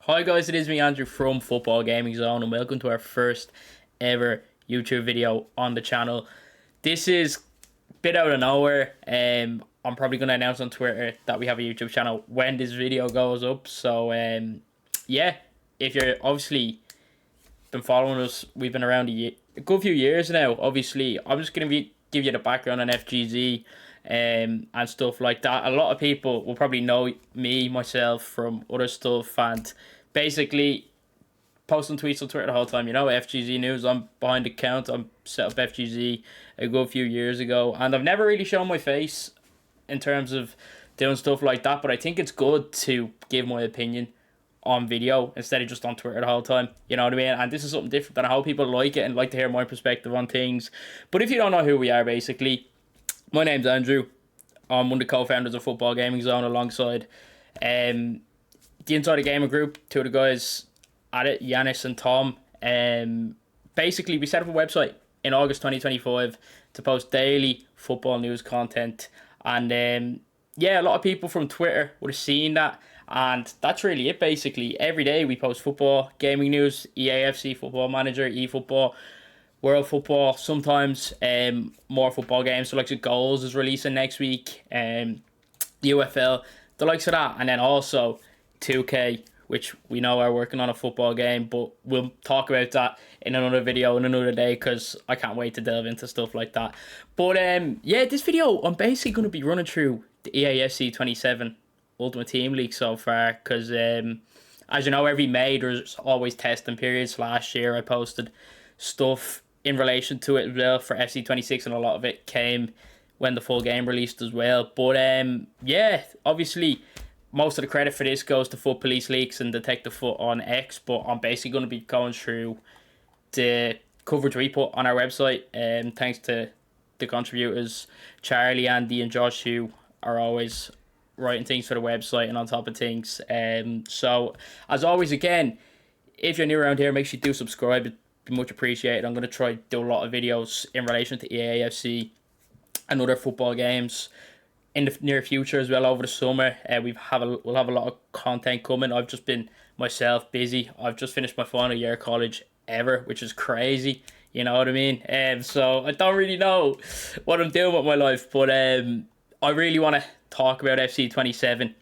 Hi guys, it is me Andrew from FootballGamingZone and welcome to our first ever YouTube video on the channel. This is a bit out of nowhere. I'm probably going to announce on Twitter that we have a YouTube channel when this video goes up. So yeah, if you're obviously been following us, we've been around a good few years now. Obviously, I'm just going to give you the background on FGZ and stuff like that. A lot of people will probably know myself from other stuff, and basically posting tweets on Twitter the whole time. You know, FGZ News, I'm behind the account. I'm set up FGZ a good few years ago, and I've never really shown my face in terms of doing stuff like that, but I think it's good to give my opinion on video instead of just on Twitter the whole time. You know what I mean? And this is something different, and I hope people like it and like to hear my perspective on things. But if you don't know who we are, basically, my name's Andrew. I'm one of the co-founders of FootballGamingZone alongside the Insider Gamer Group, two of the guys at it, Yanis and Tom. Basically, we set up a website in August 2025 to post daily football news content. And yeah, a lot of people from Twitter would have seen that. And that's really it, basically. Every day we post football, gaming news, EAFC, Football Manager, eFootball, World Football, sometimes more football games. So like the Goals is releasing next week, UFL, the likes of that. And then also 2K, which we know are working on a football game, but we'll talk about that in another video in another day because I can't wait to delve into stuff like that. But yeah, this video, I'm basically going to be running through the EAFC 27 Ultimate Team League so far because as you know, every May there's always testing periods. Last year I posted stuff in relation to it as well for FC26, and a lot of it came when the full game released as well. But yeah, obviously most of the credit for this goes to Foot Police Leaks and Detective Foot on X, but I'm basically going to be going through the coverage we put on our website, and thanks to the contributors Charlie, Andy and Josh, who are always writing things for the website and on top of things. So as always, again, if you're new around here, make sure you do subscribe. It'd be much appreciated. I'm going to try to do a lot of videos in relation to EAFC and other football games in the near future as well over the summer. We'll have a lot of content coming. I've just been myself busy. I've just finished my final year of college ever, which is crazy. You know what I mean? So I don't really know what I'm doing with my life, but I really want to talk about FC27,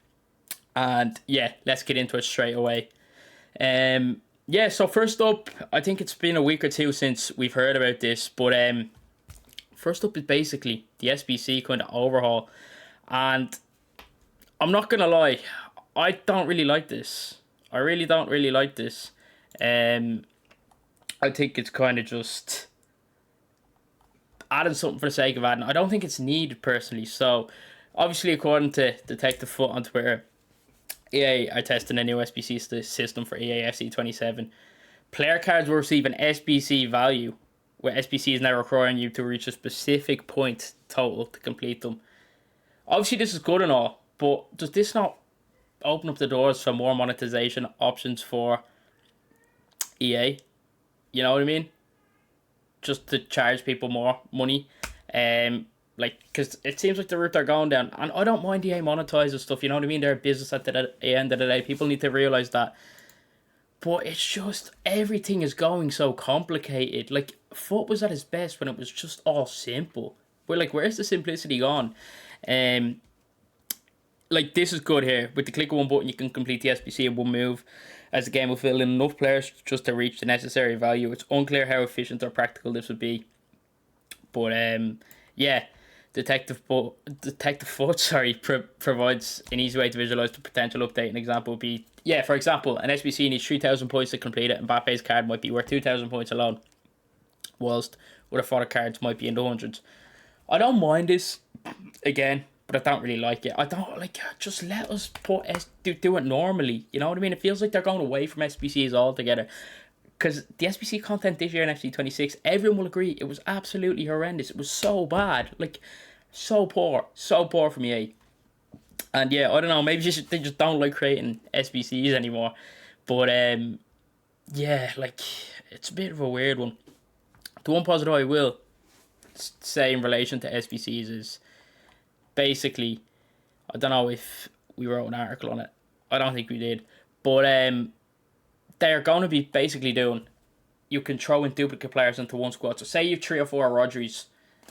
and yeah, let's get into it straight away. Yeah, so first up, I think it's been a week or two since we've heard about this, but first up is basically the SBC kind of overhaul, and I'm not gonna lie, I don't really like this. I really don't really like this. I think it's kind of just adding something for the sake of adding. I don't think it's needed personally. So, obviously, according to Detective Foot on Twitter, EA are testing a new SBC system for EAFC 27. Player cards will receive an SBC value, where SBC is now requiring you to reach a specific point total to complete them. Obviously, this is good and all, but does this not open up the doors for more monetization options for EA? You know what I mean? Just to charge people more money, because it seems like the route they're going down, and I don't mind EA monetizing stuff. You know what I mean? They're a business at the end of the day. People need to realize that. But it's just everything is going so complicated. Like Foot was at his best when it was just all simple. We're like, where's the simplicity gone? Like this is good here. With the click of one button, you can complete the SBC in one move, as the game will fill in enough players just to reach the necessary value. It's unclear how efficient or practical this would be, but yeah, Detective Foot, provides an easy way to visualize the potential update. An example would be, yeah, for example, an SBC needs 3,000 points to complete it, and Mbappe's card might be worth 2,000 points alone, whilst other fodder cards might be in the hundreds. I don't mind this, again, but I don't really like it. I don't like, just let us do it normally. You know what I mean? It feels like they're going away from SBCs altogether. Because the SBC content this year in FC26, everyone will agree, it was absolutely horrendous. It was so bad. Like, so poor from EA. And yeah, I don't know, maybe they just don't like creating SBCs anymore. But yeah, like, it's a bit of a weird one. The one positive I will say in relation to SBCs is basically, I don't know if we wrote an article on it. I don't think we did. But they're going to be basically doing, you can throw in duplicate players into one squad. So say you 3 or 4 Rodris,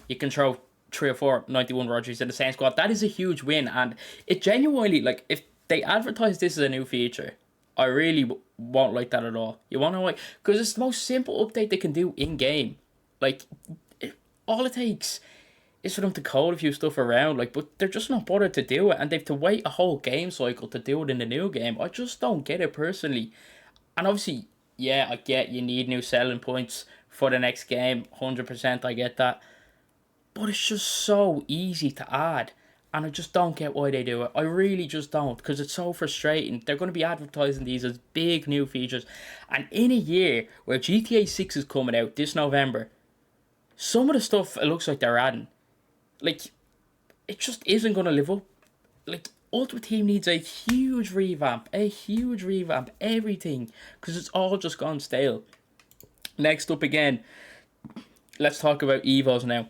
you can throw 3 or 4 91 Rodris in the same squad. That is a huge win, and it genuinely, like, if they advertise this as a new feature, I really won't like that at all. You want to like, because it's the most simple update they can do in game. Like, all it takes is for them to code a few stuff around, like, but they're just not bothered to do it, and they've to wait a whole game cycle to do it in the new game. I just don't get it personally. And obviously, yeah, I get you need new selling points for the next game. 100%, I get that. But it's just so easy to add. And I just don't get why they do it. I really just don't. Because it's so frustrating. They're going to be advertising these as big new features. And in a year where GTA 6 is coming out this November, some of the stuff it looks like they're adding, like, it just isn't going to live up. Like, Ultimate Team needs a huge revamp. Everything. Because it's all just gone stale. Next up again, let's talk about Evos now.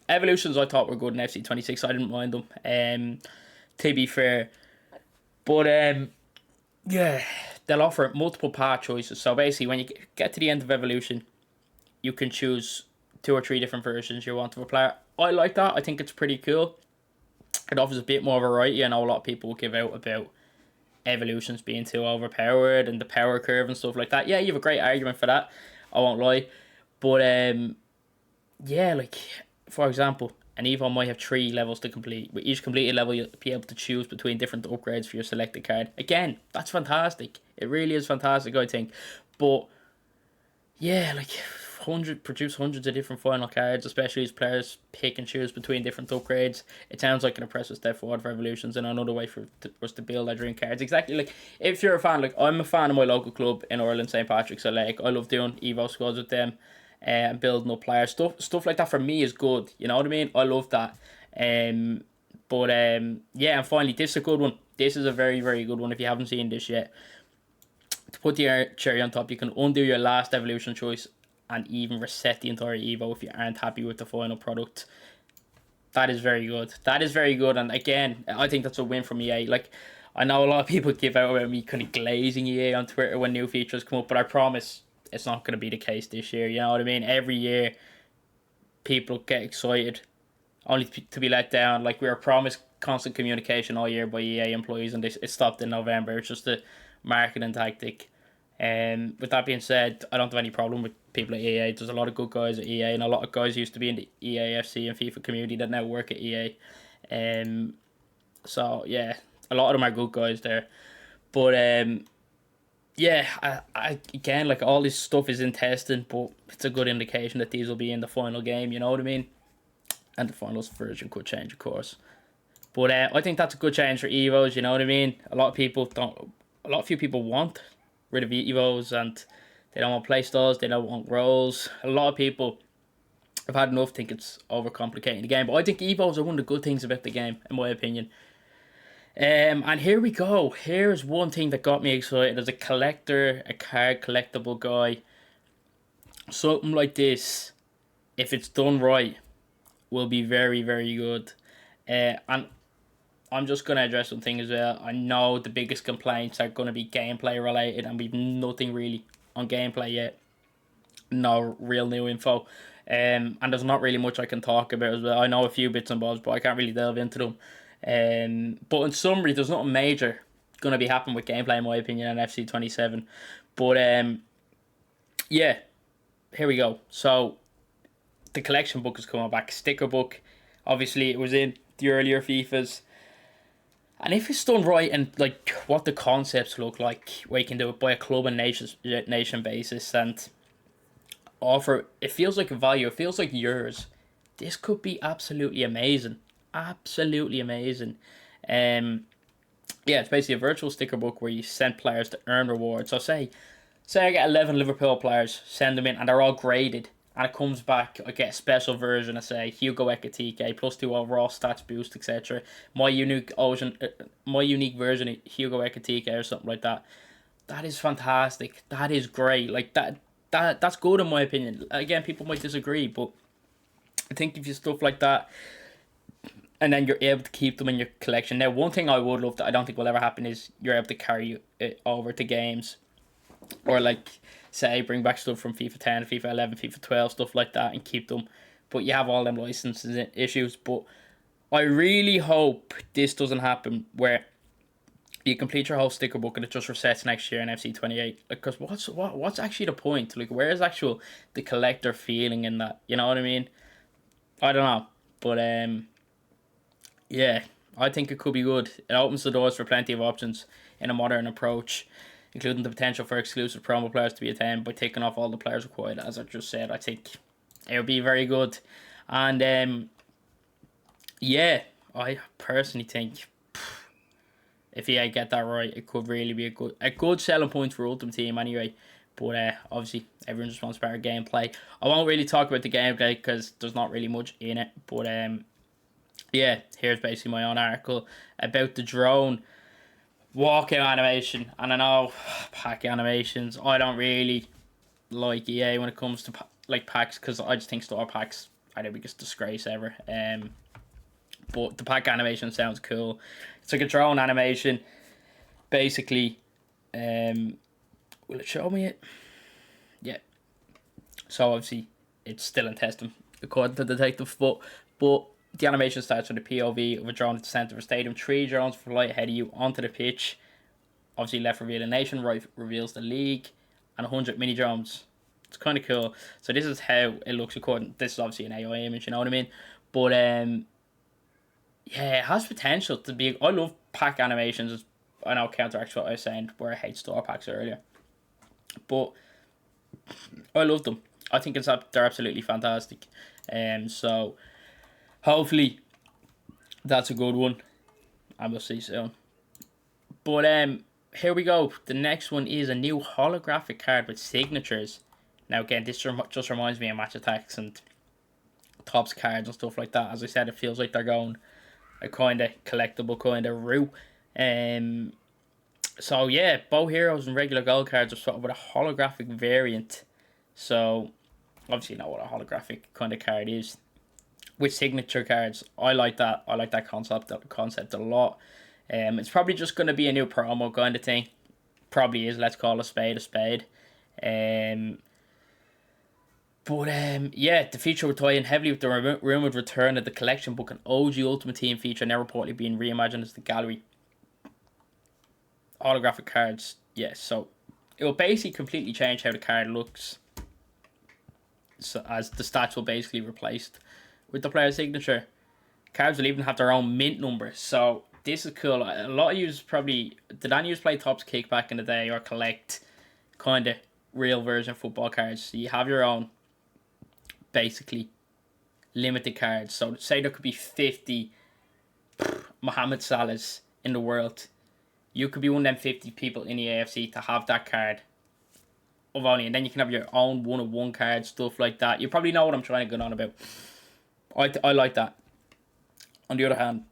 Evolutions I thought were good in FC 26. I didn't mind them, to be fair. But, yeah, they'll offer multiple path choices. So basically, when you get to the end of Evolution, you can choose 2 or 3 different versions you want of a player. I like that. I think it's pretty cool. It offers a bit more variety. I know a lot of people will give out about Evolutions being too overpowered and the power curve and stuff like that. Yeah, you have a great argument for that. I won't lie. But, yeah, like, for example, an Evo might have 3 levels to complete. With each completed level, you'll be able to choose between different upgrades for your selected card. Again, that's fantastic. It really is fantastic, I think. But, yeah, like, produce hundreds of different final cards, especially as players pick and choose between different upgrades. It sounds like an impressive step forward for Evolutions and another way for us to build our dream cards. Exactly, like, if you're a fan, like, I'm a fan of my local club in Ireland, St. Patrick's. So, like, I love doing Evo squads with them. And building up players, stuff like that for me is good. You know what I mean? I love that. But yeah, and finally, this is a good one. This is a very, very good one. If you haven't seen this yet, to put the cherry on top, you can undo your last evolution choice and even reset the entire Evo if you aren't happy with the final product. That is very good. That is very good. And again, I think that's a win from EA. Like, I know a lot of people give out about me kind of glazing EA on Twitter when new features come up, but I promise it's not going to be the case this year. You know what I mean? Every year, people get excited, only to be let down. Like, we were promised constant communication all year by EA employees, and it stopped in November. It's just a marketing tactic. With that being said, I don't have any problem with people at EA. There's a lot of good guys at EA, and a lot of guys used to be in the EAFC and FIFA community that now work at EA. So, yeah, a lot of them are good guys there. But, yeah, I again, like, all this stuff is in testing, but it's a good indication that these will be in the final game, you know what I mean? And the finals version could change, of course. But I think that's a good change for Evos, you know what I mean? A lot of few people want rid of Evos, and they don't want playstyles, they don't want roles. A lot of people have had enough, think it's overcomplicating the game, but I think Evos are one of the good things about the game, in my opinion. And here we go. Here's one thing that got me excited as a collector, a card collectible guy. Something like this, if it's done right, will be very, very good. And I'm just going to address something as well. I know the biggest complaints are going to be gameplay related, and we've nothing really on gameplay yet. No real new info. And there's not really much I can talk about as well. I know a few bits and bobs, but I can't really delve into them. But in summary, there's nothing major going to be happening with gameplay, in my opinion, on FC 27. But yeah, here we go. So the collection book is coming back, sticker book. Obviously, it was in the earlier FIFAs, and if it's done right and like what the concepts look like, where you can do it by a club and nation basis and offer, it feels like a value. It feels like yours. This could be absolutely amazing. Absolutely amazing. Yeah, it's basically a virtual sticker book where you send players to earn rewards. So say I get 11 Liverpool players, send them in, and they're all graded, and it comes back, I get a special version of, say, Hugo Ekitike, +2 overall stats boost, etc. My unique version of Hugo Ekitike or something like that. That is fantastic. That is great. Like, that's good in my opinion. Again, people might disagree, but I think if you stuff like that, and then you're able to keep them in your collection. Now, one thing I would love that I don't think will ever happen is you're able to carry it over to games, or like say bring back stuff from FIFA 10, FIFA 11, FIFA 12, stuff like that, and keep them. But you have all them licenses issues. But I really hope this doesn't happen where you complete your whole sticker book and it just resets next year in FC 28. Because what's actually the point? Like, where's actual the collector feeling in that? You know what I mean? I don't know, but yeah, I think it could be good. It opens the doors for plenty of options in a modern approach, including the potential for exclusive promo players to be attained by taking off all the players required. As I just said, I think it would be very good, and yeah, I personally think if you get that right, it could really be a good selling point for Ultimate Team anyway. But obviously, everyone just wants better gameplay. I won't really talk about the gameplay because there's not really much in it. But yeah, here's basically my own article about the drone walkout animation. And I know pack animations, I don't really like EA when it comes to like packs, because I just think store packs are the biggest disgrace ever. But the pack animation sounds cool. It's like a drone animation. Basically, will it show me it? Yeah. So obviously it's still in testing according to Detective, but the animation starts with a POV of a drone at the centre of a stadium. 3 drones fly ahead of you onto the pitch. Obviously left reveal the nation, right reveals the league, and 100 mini drones. It's kind of cool. So this is how it looks according. This is obviously an AI image, you know what I mean? But yeah, it has potential to be. I love pack animations. I know counteracts what I was saying, where I hate store packs earlier. But I love them. I think they're absolutely fantastic. So hopefully that's a good one, and we'll see soon. But here we go. The next one is a new holographic card with signatures. Now again, this just reminds me of Match Attacks and Topps cards and stuff like that. As I said, it feels like they're going a kind of collectible kind of route. So yeah, both heroes and regular gold cards are sort of with a holographic variant. So obviously you know what a holographic kind of card is. With signature cards, I like that. I like that concept a lot. It's probably just going to be a new promo kind of thing. Probably is. Let's call a spade a spade. But yeah, the feature will tie in heavily with the rumoured return of the collection book, an OG Ultimate Team feature now reportedly being reimagined as the gallery. Holographic cards, yes. So it will basically completely change how the card looks. So as the stats will basically be replaced with the player's signature. Cards will even have their own mint number. So this is cool. A lot of you probably did any of you play Topps Kick back in the day or collect kind of real version football cards. So you have your own basically limited cards. So say there could be 50 Mohamed Salahs in the world. You could be one of them 50 people in the AFC to have that card of only, and then you can have your own one-of-one card, stuff like that. You probably know what I'm trying to get on about. I like that. On the other hand,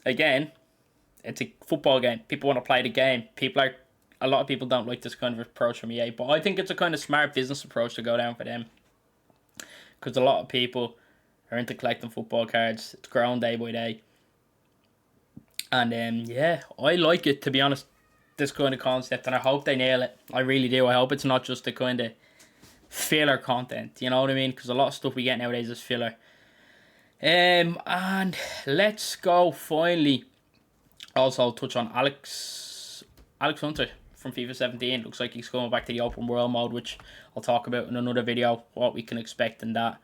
again, it's a football game. People want to play the game. A lot of people don't like this kind of approach from EA, but I think it's a kind of smart business approach to go down for them. Because a lot of people are into collecting football cards. It's grown day by day. And yeah, I like it, to be honest, this kind of concept, and I hope they nail it. I really do. I hope it's not just the kind of filler content, you know what I mean? Because a lot of stuff we get nowadays is filler. And let's go finally. Also, I'll touch on Alex Hunter from FIFA 17. Looks like he's coming back to the open world mode, which I'll talk about in another video, what we can expect in that.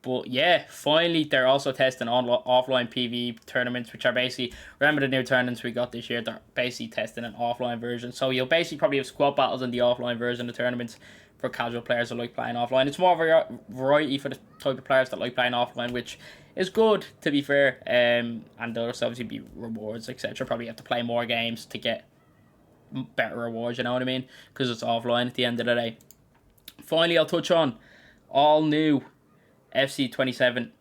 But yeah, finally they're also testing offline PvE tournaments, which are basically, remember the new tournaments we got this year, they're basically testing an offline version. So you'll basically probably have squad battles in the offline version of tournaments for casual players that like playing offline. It's more of a variety for the type of players that like playing offline, which is good, to be fair. And there'll obviously be rewards, etc. Probably have to play more games to get better rewards, you know what I mean? Because it's offline at the end of the day. Finally, I'll touch on all new FC 27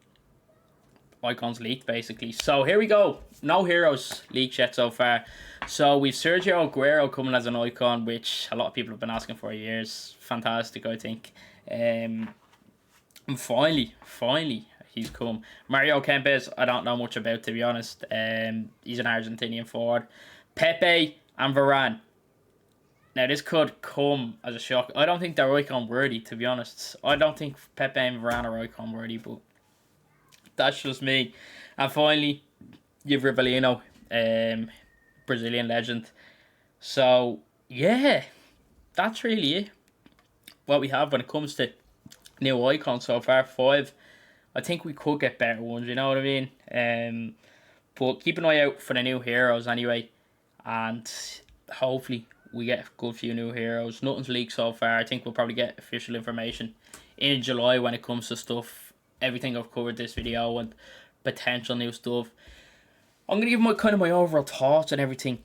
icons leaked, basically. So here we go. No heroes leaked yet so far. So we've Sergio Aguero coming as an icon, which a lot of people have been asking for years. Fantastic, I think. And finally, he's come. Mario Kempes, I don't know much about, to be honest. He's an Argentinian forward. Pepe and Varane. Now, this could come as a shock. I don't think they're icon worthy, to be honest. I don't think Pepe and Varane are icon worthy, but that's just me. And finally, you've Rivellino, Brazilian legend. So, yeah, that's really it. What we have when it comes to new icons so far, 5. I think we could get better ones, you know what I mean? But keep an eye out for the new heroes anyway. And hopefully we get a good few new heroes. Nothing's leaked so far. I think we'll probably get official information in July when it comes to stuff. Everything I've covered this video and potential new stuff. I'm going to give my overall thoughts and everything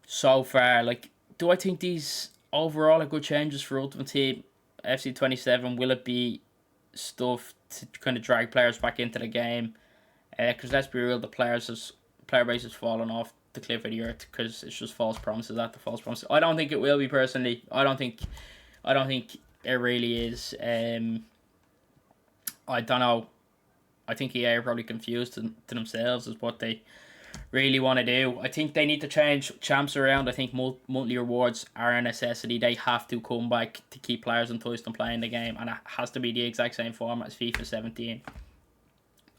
so far. Like, do I think these overall are good changes for Ultimate Team FC27? Will it be stuff to kind of drag players back into the game? Because let's be real, the player base has fallen off the cliff of the earth because it's just false promises after false promises. I don't think it will be, personally. I don't think it really is. I don't know. I think EA are probably confused to themselves as what they really want to do. I think they need to change champs around. I think monthly rewards are a necessity. They have to come back to keep players enticed and playing the game, and it has to be the exact same format as FIFA 17.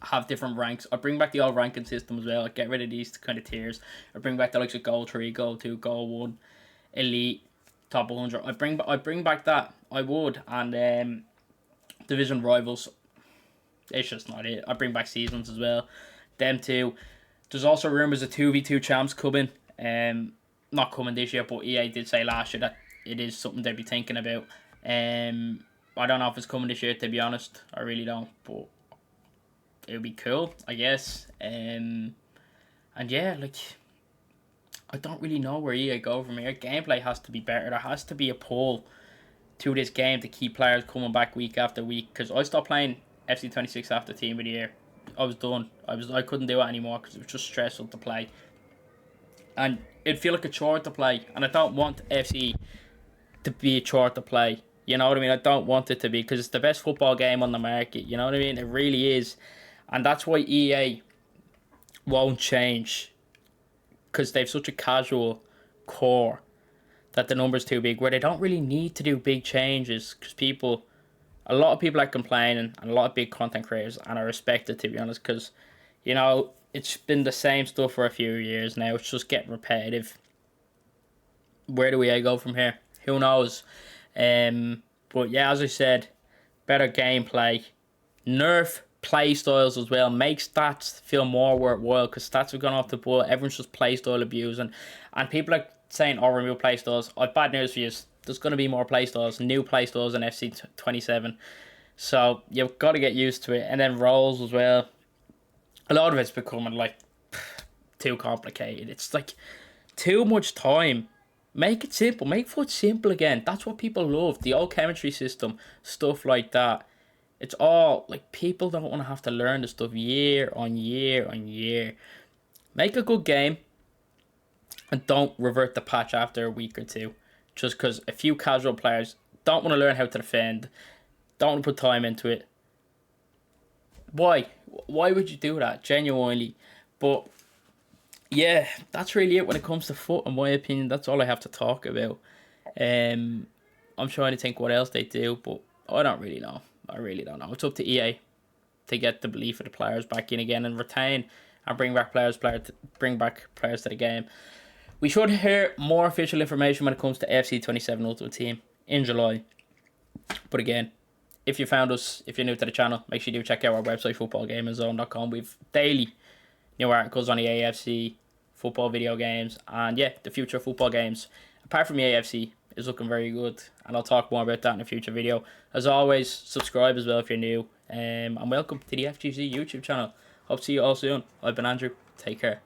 Have different ranks. I bring back the old ranking system as well. I get rid of these kind of tiers. I bring back the likes of Goal 3, Goal 2, Goal 1, Elite, Top 100. I bring back that. I would. And Division Rivals. It's just not it. I bring back Seasons as well. Them two. There's also rumours of 2v2 champs coming. Not coming this year, but EA did say last year that it is something they'd be thinking about. I don't know if it's coming this year, to be honest. I really don't. But it would be cool, I guess. And yeah, like, I don't really know where EA go from here. Gameplay has to be better. There has to be a pull to this game to keep players coming back week after week. Because I stopped playing FC26 after Team of the Year. I was done. I couldn't do it anymore because it was just stressful to play. And it'd feel like a chore to play. And I don't want FC to be a chore to play. You know what I mean? I don't want it to be, because it's the best football game on the market. You know what I mean? It really is. And that's why EA won't change. Because they've such a casual core that the number's too big, where they don't really need to do big changes. Because a lot of people are complaining, and a lot of big content creators, and I respect it, to be honest, because, you know, it's been the same stuff for a few years now. It's just getting repetitive. Where do we go from here? Who knows? But yeah, as I said, better gameplay. Nerf play styles as well. Make stats feel more worthwhile, because stats have gone off the boil. Everyone's just play style abuse, and people are saying, oh, remove play styles. I've bad news for you. There's going to be more play styles, new play styles in FC 27. So you've got to get used to it. And then roles as well. A lot of it's becoming like too complicated. It's like too much time. Make it simple. Make foot simple again. That's what people love. The old chemistry system, stuff like that. It's all like, people don't want to have to learn the stuff year on year on year. Make a good game and don't revert the patch after a week or two. Just because a few casual players don't want to learn how to defend, don't want to put time into it. Why? Why would you do that? Genuinely. But yeah, that's really it when it comes to foot, in my opinion. That's all I have to talk about. I'm trying to think what else they do, but I don't really know. I really don't know. It's up to EA to get the belief of the players back in again and retain and bring back players to the game. We should hear more official information when it comes to FC27 Ultimate Team in July. But again, if you found us, if you're new to the channel, make sure you do check out our website, FootballGamingZone.com. We've daily new articles on the AFC, football video games, and yeah, the future of football games, apart from the AFC, is looking very good. And I'll talk more about that in a future video. As always, subscribe as well if you're new. And welcome to the FGZ YouTube channel. Hope to see you all soon. I've been Andrew. Take care.